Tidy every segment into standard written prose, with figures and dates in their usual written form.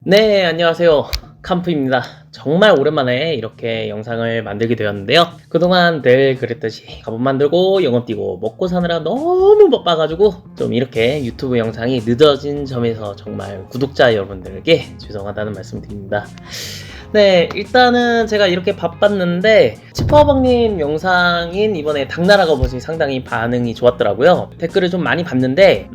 네, 안녕하세요. 캄프입니다. 정말 오랜만에 이렇게 영상을 만들게 되었는데요. 그동안 늘 그랬듯이 가본 만들고 영업 뛰고 먹고 사느라 너무 바빠가지고 좀 이렇게 유튜브 영상이 늦어진 점에서 정말 구독자 여러분들에게 죄송하다는 말씀 드립니다. 네, 일단은 제가 이렇게 바빴는데 치파오박님 영상인 이번에 당나라 갑옷이 상당히 반응이 좋았더라고요. 댓글을 좀 많이 봤는데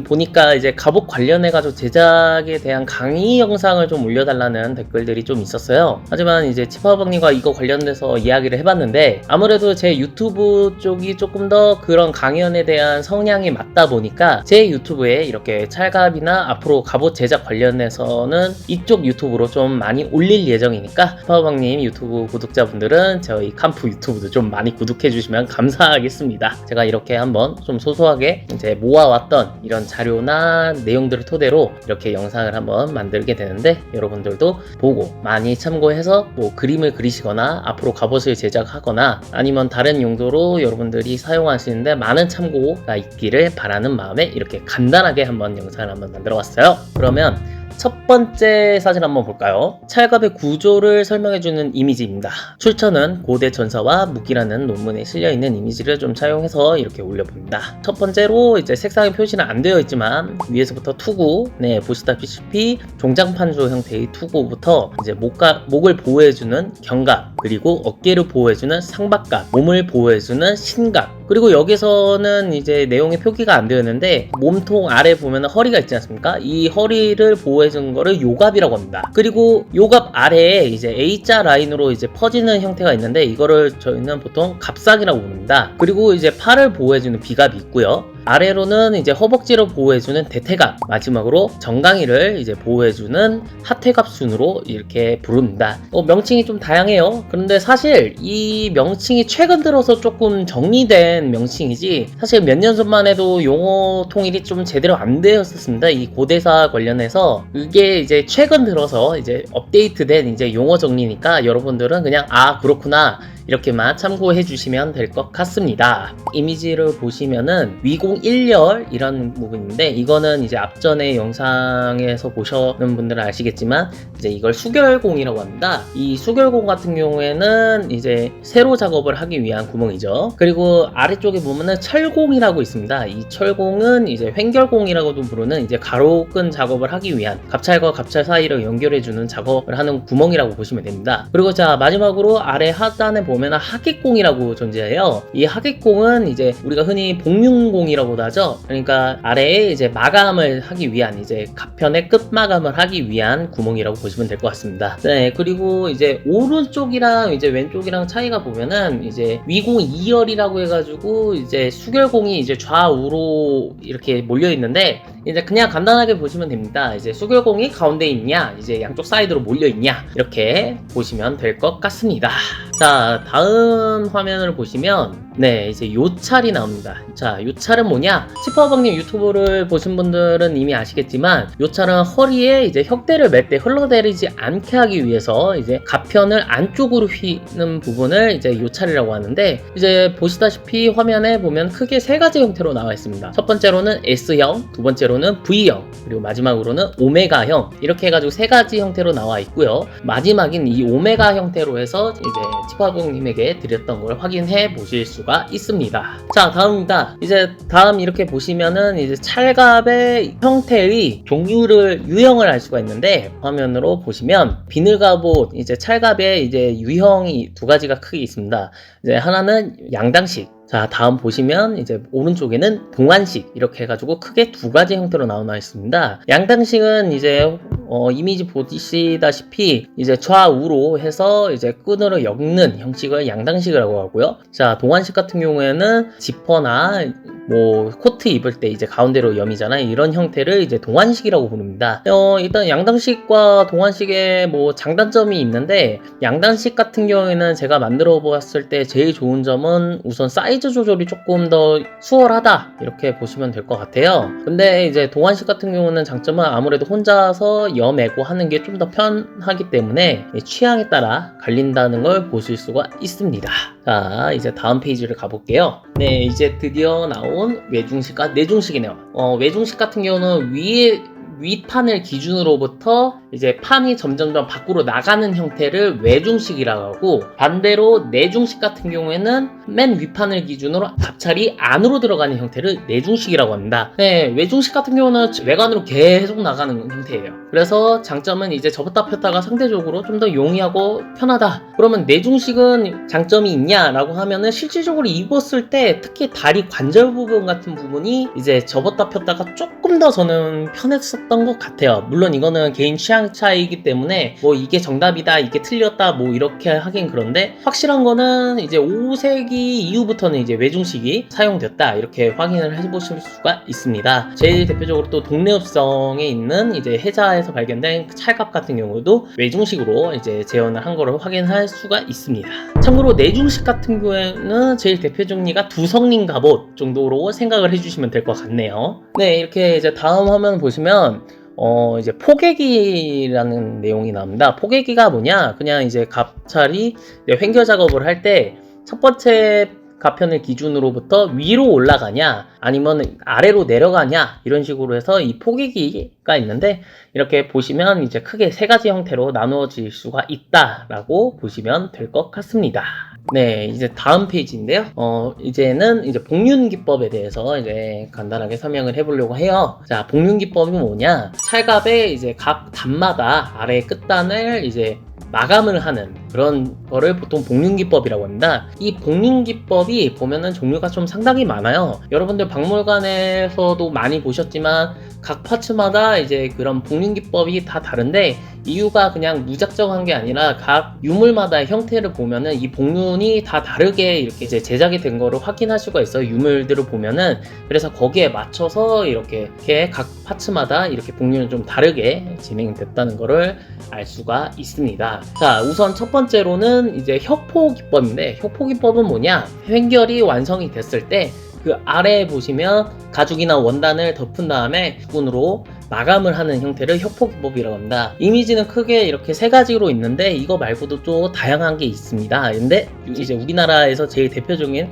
보니까 이제 갑옷 관련해가지고 제작에 대한 강의 영상을 좀 올려달라는 댓글들이 좀 있었어요. 하지만 이제 치파오박님과 이거 관련돼서 이야기를 해봤는데 아무래도 제 유튜브 쪽이 조금 더 그런 강연에 대한 성향이 맞다 보니까 제 유튜브에 이렇게 찰갑이나 앞으로 갑옷 제작 관련해서는 이쪽 유튜브로 좀 많이 올릴 예정이니까 치파오박님 유튜브 구독자분들은 저희 캄프 유튜브도 좀 많이 구독해주시면 감사하겠습니다. 제가 이렇게 한번 좀 소소하게 이제 모아왔던 이런 자료나 내용들을 토대로 이렇게 영상을 한번 만들게 되는데 여러분들도 보고 많이 참고해서 뭐 그림을 그리시거나 앞으로 갑옷을 제작하거나 아니면 다른 용도로 여러분들이 사용하시는데 많은 참고가 있기를 바라는 마음에 이렇게 간단하게 한번 영상을 한번 만들어 왔어요. 그러면 첫 번째 사진 한번 볼까요? 찰갑의 구조를 설명해주는 이미지입니다. 출처는 고대 전사와 무기라는 논문에 실려있는 이미지를 좀 차용해서 이렇게 올려봅니다. 첫 번째로 이제 색상의 표시는 안 되어 있지만 위에서부터 투구, 네 보시다시피 종장판조 형태의 투구부터 이제 목을 보호해주는 견갑, 그리고 어깨를 보호해주는 상박갑, 몸을 보호해주는 신갑, 그리고 여기서는 이제 내용의 표기가 안 되어 있는데 몸통 아래 보면 허리가 있지 않습니까? 이 허리를 보호해주는 거를 요갑이라고 합니다. 그리고 요갑 아래에 이제 A자 라인으로 이제 퍼지는 형태가 있는데 이거를 저희는 보통 갑상이라고 부릅니다. 그리고 이제 팔을 보호해주는 비갑이 있고요. 아래로는 이제 허벅지를 보호해주는 대퇴갑, 마지막으로 정강이를 이제 보호해주는 하퇴갑 순으로 이렇게 부릅니다. 명칭이 좀 다양해요. 그런데 사실 이 명칭이 최근 들어서 조금 정리된 명칭이지 사실 몇 년 전만 해도 용어 통일이 좀 제대로 안 되었었습니다. 이 고대사 관련해서 이게 이제 최근 들어서 이제 업데이트된 이제 용어 정리니까 여러분들은 그냥 아 그렇구나 이렇게만 참고해 주시면 될 것 같습니다. 이미지를 보시면은 위공 1열 이런 부분인데 이거는 이제 앞전에 영상에서 보시는 분들은 아시겠지만 이제 이걸 수결공이라고 합니다. 이 수결공 같은 경우에는 이제 세로 작업을 하기 위한 구멍이죠. 그리고 아래쪽에 보면은 철공이라고 있습니다. 이 철공은 이제 횡결공이라고도 부르는 이제 가로끈 작업을 하기 위한 갑찰과 갑찰 사이를 연결해 주는 작업을 하는 구멍이라고 보시면 됩니다. 그리고 자 마지막으로 아래 하단에 보면 하객공이라고 존재해요. 이 하객공은 이제 우리가 흔히 복륜공이라고도 하죠. 그러니까 아래에 이제 마감을 하기 위한 이제 가편의 끝 마감을 하기 위한 구멍이라고 보시면 될 것 같습니다. 네, 그리고 이제 오른쪽이랑 이제 왼쪽이랑 차이가 보면은 이제 위공 2열이라고 해가지고 이제 수결공이 이제 좌우로 이렇게 몰려 있는데 이제 그냥 간단하게 보시면 됩니다. 이제 수결공이 가운데 있냐, 이제 양쪽 사이드로 몰려 있냐 이렇게 보시면 될 것 같습니다. 자, 다음 화면을 보시면 네 이제 요찰이 나옵니다. 자, 요찰은 뭐냐? 치파오박님 유튜브를 보신 분들은 이미 아시겠지만 요찰은 허리에 이제 혁대를 맬 때 흘러내리지 않게 하기 위해서 이제 가편을 안쪽으로 휘는 부분을 이제 요찰이라고 하는데 이제 보시다시피 화면에 보면 크게 세 가지 형태로 나와 있습니다. 첫 번째로는 S형, 두 번째로는 V형, 그리고 마지막으로는 오메가형 이렇게 해가지고 세 가지 형태로 나와 있고요. 마지막인 이 오메가 형태로 해서 이제 치파오박님에게 드렸던 걸 확인해 보실 수가 있습니다. 자, 다음입니다. 이제 다음 이렇게 보시면은 이제 찰갑의 형태의 종류를 유형을 알 수가 있는데 화면으로 보시면 비늘갑옷 이제 찰갑의 이제 유형이 두 가지가 크게 있습니다. 이제 하나는 양당식. 자, 다음 보시면 이제 오른쪽에는 동안식 이렇게 해가지고 크게 두 가지 형태로 나와 있습니다. 양당식은 이제 이미지 보시다시피 이제 좌우로 해서 이제 끈으로 엮는 형식을 양당식이라고 하고요. 자, 동안식 같은 경우에는 지퍼나 뭐 코트 입을 때 이제 가운데로 여미잖아요. 이런 형태를 이제 동안식이라고 부릅니다. 일단 양당식과 동안식의 뭐 장단점이 있는데 양당식 같은 경우에는 제가 만들어 보았을 때 제일 좋은 점은 우선 사이즈 조절이 조금 더 수월하다 이렇게 보시면 될 것 같아요. 근데 이제 동안식 같은 경우는 장점은 아무래도 혼자서 여매고 하는 게 좀 더 편하기 때문에 취향에 따라 갈린다는 걸 보실 수가 있습니다. 자, 이제 다음 페이지를 가볼게요. 네, 이제 드디어 나온 외중식과 내중식이네요. 외중식 같은 경우는 위에 윗판을 기준으로부터 이제 판이 점점점 밖으로 나가는 형태를 외중식이라고 하고, 반대로 내중식 같은 경우에는 맨 윗판을 기준으로 갑찰이 안으로 들어가는 형태를 내중식이라고 합니다. 네, 외중식 같은 경우는 외관으로 계속 나가는 형태예요. 그래서 장점은 이제 접었다 폈다가 상대적으로 좀 더 용이하고 편하다. 그러면 내중식은 장점이 있냐라고 하면은 실질적으로 입었을 때 특히 다리 관절 부분 같은 부분이 이제 접었다 폈다가 조금 더 저는 편했었던 것 같아요. 물론 이거는 개인 취향 차이이기 때문에 뭐 이게 정답이다 이게 틀렸다 뭐 이렇게 하긴 그런데, 확실한 거는 이제 5세기 이후부터는 이제 외중식이 사용됐다 이렇게 확인을 해보실 수가 있습니다. 제일 대표적으로 또 동래읍성에 있는 이제 해자에서 발견된 찰갑 같은 경우도 외중식으로 이제 재현을 한 거를 확인할 수가 있습니다. 참고로 내중식 같은 경우에는 제일 대표적인 예가 두성린 갑옷 정도로 생각을 해주시면 될 것 같네요. 네, 이렇게 이제 다음 화면 보시면 이제 포개기라는 내용이 나옵니다. 포개기가 뭐냐? 그냥 이제 갑찰이 횡결 작업을 할 때 첫 번째 가편을 기준으로부터 위로 올라가냐 아니면 아래로 내려가냐 이런 식으로 해서 이 포개기가 있는데, 이렇게 보시면 이제 크게 세 가지 형태로 나누어질 수가 있다라고 보시면 될 것 같습니다. 네, 이제 다음 페이지인데요. 이제는 이제 복륜기법에 대해서 이제 간단하게 설명을 해보려고 해요. 자, 복륜기법이 뭐냐? 찰갑의 이제 각 단마다 아래 끝단을 이제 마감을 하는 그런 거를 보통 복륜기법이라고 합니다. 이 복륜기법이 보면은 종류가 좀 상당히 많아요. 여러분들 박물관에서도 많이 보셨지만 각 파츠마다 이제 그런 복륜기법이 다 다른데, 이유가 그냥 무작정한 게 아니라 각 유물마다의 형태를 보면은 이 복륜이 다 다르게 이렇게 이제 제작이 된 거를 확인할 수가 있어요. 유물들을 보면은. 그래서 거기에 맞춰서 이렇게 각 파츠마다 이렇게 복륜이 좀 다르게 진행됐다는 거를 알 수가 있습니다. 자, 우선 첫 번째로는 이제 협포기법인데, 협포기법은 뭐냐? 횡결이 완성이 됐을 때 그 아래에 보시면 가죽이나 원단을 덮은 다음에 부분으로 마감을 하는 형태를 협포기법이라고 합니다. 이미지는 크게 이렇게 세 가지로 있는데 이거 말고도 또 다양한 게 있습니다. 근데 이제 우리나라에서 제일 대표적인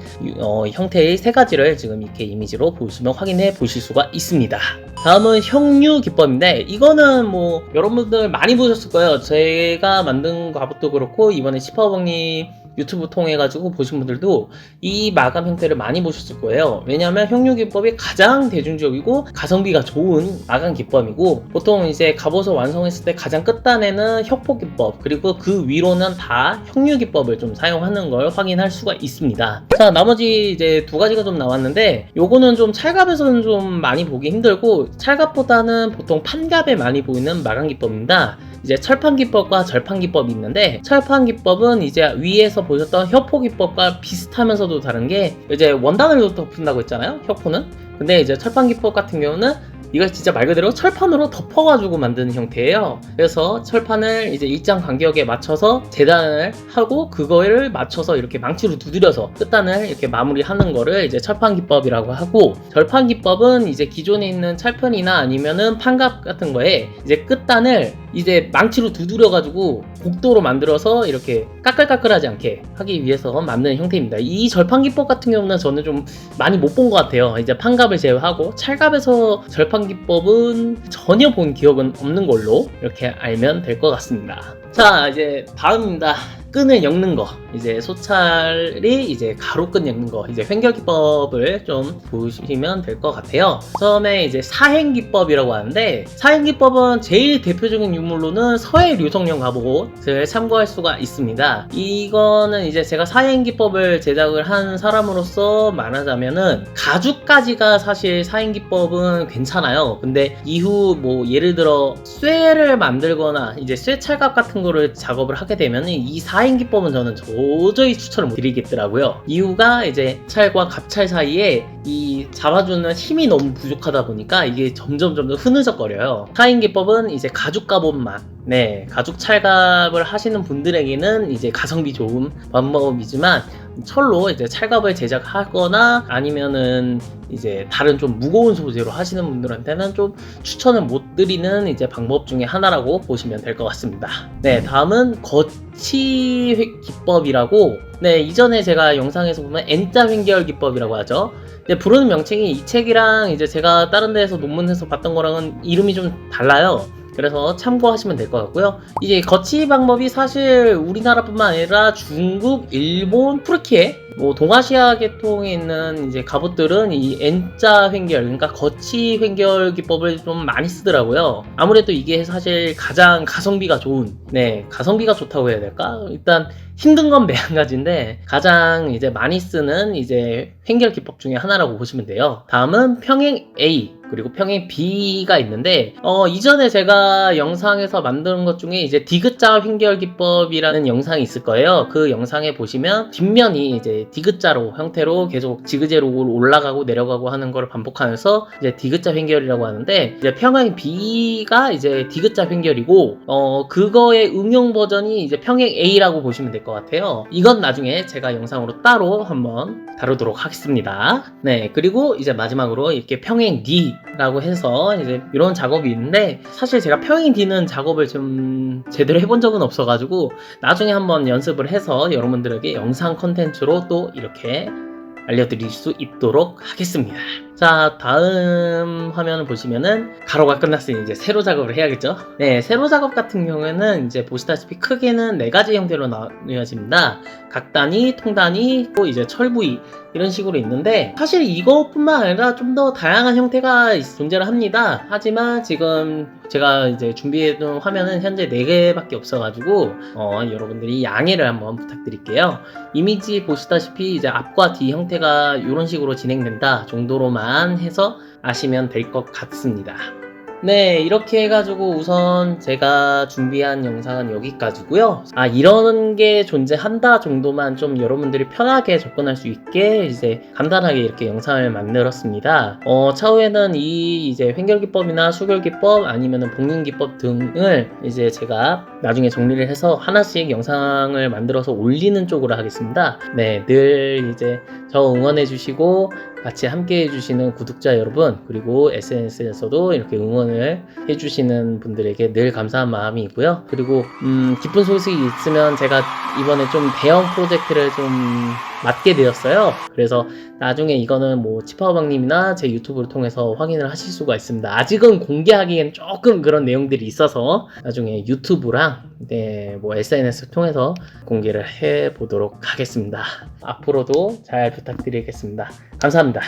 형태의 세 가지를 지금 이렇게 이미지로 보시면 확인해 보실 수가 있습니다. 다음은 형류기법인데, 이거는 뭐 여러분들 많이 보셨을 거예요. 제가 만든 갑옷도 그렇고 이번에 치파오방님 유튜브 통해 가지고 보신 분들도 이 마감 형태를 많이 보셨을 거예요. 왜냐하면 형류기법이 가장 대중적이고 가성비가 좋은 마감 기법이고, 보통 이제 갑옷을 완성했을 때 가장 끝단에는 협포기법 그리고 그 위로는 다 형류기법을 좀 사용하는 걸 확인할 수가 있습니다. 자, 나머지 이제 두 가지가 좀 나왔는데, 요거는 좀 찰갑에서는 좀 많이 보기 힘들고 찰갑보다는 보통 판갑에 많이 보이는 마감 기법입니다. 이제 철판기법과 절판기법이 있는데, 철판기법은 이제 위에서 보셨던 협포기법과 비슷하면서도 다른 게 이제 원단을 덮는다고 했잖아요, 협포는. 근데 이제 철판기법 같은 경우는 이걸 진짜 말 그대로 철판으로 덮어가지고 만드는 형태예요. 그래서 철판을 이제 일정 간격에 맞춰서 재단을 하고 그거를 맞춰서 이렇게 망치로 두드려서 끝단을 이렇게 마무리하는 거를 이제 철판기법이라고 하고, 절판기법은 이제 기존에 있는 철판이나 아니면은 판갑 같은 거에 이제 끝단을 이제 망치로 두드려가지고 곡도로 만들어서 이렇게 까끌까끌하지 않게 하기 위해서 만드는 형태입니다. 이 절판기법 같은 경우는 저는 좀 많이 못 본 것 같아요. 이제 판갑을 제외하고 찰갑에서 절판기법은 전혀 본 기억은 없는 걸로 이렇게 알면 될 것 같습니다. 자, 이제 다음입니다. 끈을 엮는 거. 이제 소찰이 이제 가로끈 엮는 거, 이제 횡결기법을 좀 보시면 될 것 같아요. 처음에 이제 사행기법이라고 하는데, 사행기법은 제일 대표적인 유물로는 서해 류성령 갑옷을 참고할 수가 있습니다. 이거는 이제 제가 사행기법을 제작을 한 사람으로서 말하자면은 가죽까지가 사실 사행기법은 괜찮아요. 근데 이후 뭐 예를 들어 쇠를 만들거나 이제 쇠찰갑 같은 거를 작업을 하게 되면은 이 사행기법은 저는 도저히 추천을 못 드리겠더라고요. 이유가 이제 찰과 갑찰 사이에 이 잡아주는 힘이 너무 부족하다 보니까 이게 점점 흐느적거려요. 사행기법은 이제 가죽 갑옷만, 네, 가죽 찰갑을 하시는 분들에게는 이제 가성비 좋은 방법이지만, 철로 이제 찰갑을 제작하거나 아니면은 이제 다른 좀 무거운 소재로 하시는 분들한테는 좀 추천을 못 드리는 이제 방법 중에 하나라고 보시면 될 것 같습니다. 네, 다음은 거치 기법이라고, 네, 이전에 제가 영상에서 보면 N자 횡결 기법이라고 하죠. 이제 부르는 명칭이 이 책이랑 이제 제가 다른 데에서 논문에서 봤던 거랑은 이름이 좀 달라요. 그래서 참고하시면 될 것 같고요. 이제 거치 방법이 사실 우리나라뿐만 아니라 중국, 일본, 푸르키에 뭐 동아시아 계통에 있는 이제 갑옷들은 이 N자 횡결, 그러니까 거치 횡결 기법을 좀 많이 쓰더라고요. 아무래도 이게 사실 가장 가성비가 좋은, 가성비가 좋다고 해야 될까? 일단 힘든 건 매한가지인데 가장 이제 많이 쓰는 이제 횡결 기법 중에 하나라고 보시면 돼요. 다음은 평행 A 그리고 평행 B가 있는데 이전에 제가 영상에서 만든 것 중에 이제 디귿자 횡결 기법이라는 영상이 있을 거예요. 그 영상에 보시면 뒷면이 이제 디귿자로 형태로 계속 지그재로 올라가고 내려가고 하는 걸 반복하면서 이제 디귿자 횡결이라고 하는데, 이제 평행 B가 이제 디귿자 횡결이고 그거의 응용 버전이 이제 평행 A라고 보시면 될 것 같아요. 이건 나중에 제가 영상으로 따로 한번 다루도록 하겠습니다. 네, 그리고 이제 마지막으로 이렇게 평행 D라고 해서 이제 이런 작업이 있는데, 사실 제가 평행 D는 작업을 좀 제대로 해본 적은 없어가지고 나중에 한번 연습을 해서 여러분들에게 영상 컨텐츠로 또 이렇게 알려드릴 수 있도록 하겠습니다. 자, 다음 화면을 보시면은 가로가 끝났으니 이제 세로 작업을 해야겠죠? 네, 세로 작업 같은 경우에는 이제 보시다시피 크게는 4가지 형태로 나뉘어집니다. 각단위, 통단위, 또 이제 철부위 이런 식으로 있는데, 사실 이것뿐만 아니라 좀 더 다양한 형태가 존재를 합니다. 하지만 지금 제가 이제 준비해둔 화면은 현재 4개밖에 없어가지고 여러분들이 양해를 한번 부탁드릴게요. 이미지 보시다시피 이제 앞과 뒤 형태가 이런 식으로 진행된다 정도로만 해서 아시면 될 것 같습니다. 네, 이렇게 해가지고 우선 제가 준비한 영상은 여기까지고요. 이런 게 존재한다 정도만 좀 여러분들이 편하게 접근할 수 있게 이제 간단하게 이렇게 영상을 만들었습니다. 차후에는 이 이제 횡결기법이나 수결기법 아니면은 복륜기법 등을 이제 제가 나중에 정리를 해서 하나씩 영상을 만들어서 올리는 쪽으로 하겠습니다. 네, 늘 이제 저 응원해주시고 같이 함께 해주시는 구독자 여러분, 그리고 SNS에서도 이렇게 응원을 해주시는 분들에게 늘 감사한 마음이 있고요. 그리고 기쁜 소식이 있으면 제가 이번에 좀 대형 프로젝트를 좀 맡게 되었어요. 그래서 나중에 이거는 뭐 치파오방님이나 제 유튜브를 통해서 확인을 하실 수가 있습니다. 아직은 공개하기엔 조금 그런 내용들이 있어서 나중에 유튜브랑 뭐 SNS를 통해서 공개를 해보도록 하겠습니다. 앞으로도 잘 부탁드리겠습니다. 감사합니다.